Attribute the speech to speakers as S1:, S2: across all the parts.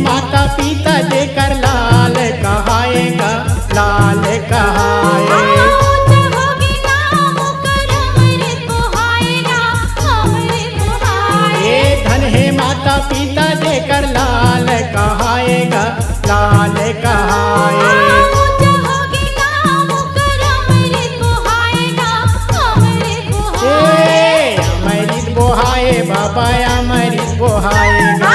S1: माता पिता देकर लाल कहाएगा, लाल कहाए। धन है माता पिता देकर लाल कहाएगा, लाल कहाए। अमृत बोहाए बाबा, अमृत बोहाएगा।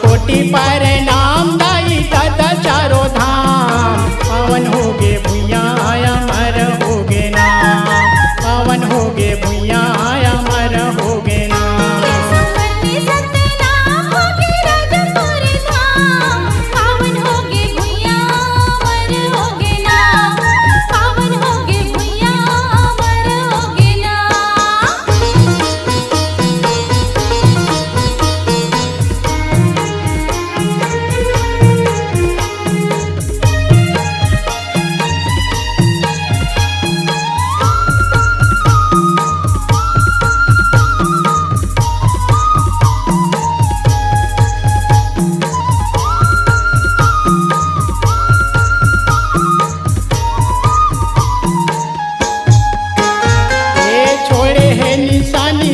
S1: कोटि पर नाम दाई दादा चारों धाम, पावन होगे भुइया अमर होगे नाम, पावन होगे भुइया अमर होगे नाम।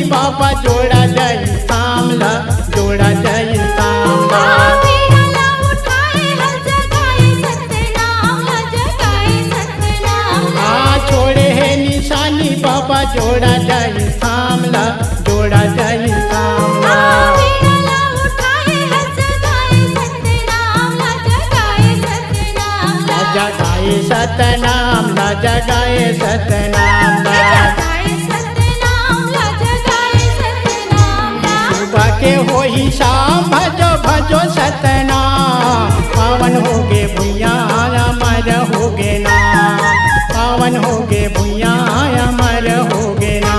S1: बाबा जोड़ा जय सामला, जोड़ा जय सामला। छोड़े है निशानी बाबा जोड़ा जय सामला, जोड़ा जय सामला। जगाए सतनाम, ला जगाए सतनाम, के हो ही शाम भजो भजो सतनाम, पावन होगे भुइया अमर होगे नाम, पावन होगे भुइया अमर होगे नाम।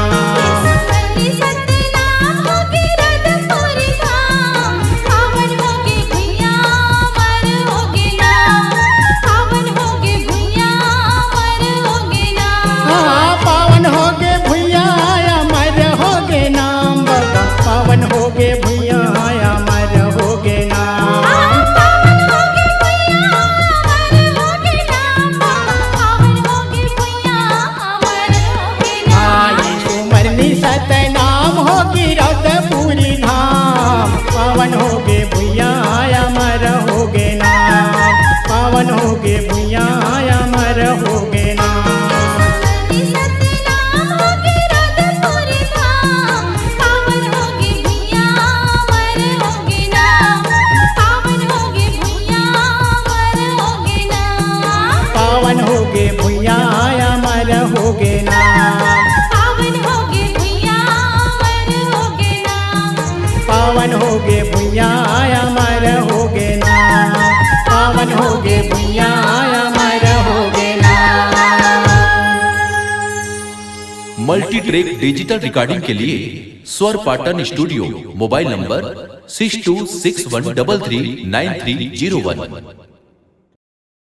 S1: पावन होगे भुइया अमर होगे नाम, पावन होगे भुइया अमर होगे नाम। मरनी सतनाम होगी रौदपुरी धाम, पावन होगे भुइया अमर होगे नाम, पावन होगे भुइया अमर होगे नाम। पावन होगे भुइया अमर होगे नाम,
S2: पावन होगे भुइया अमर होगे नाम,
S1: पावन होगे भुइया अमर होगे नाम, पावन होगे भुइया अमर होगे नाम।
S3: मल्टी ट्रैक डिजिटल रिकॉर्डिंग के लिए स्वर पाटन स्टूडियो, मोबाइल नंबर 6261339301।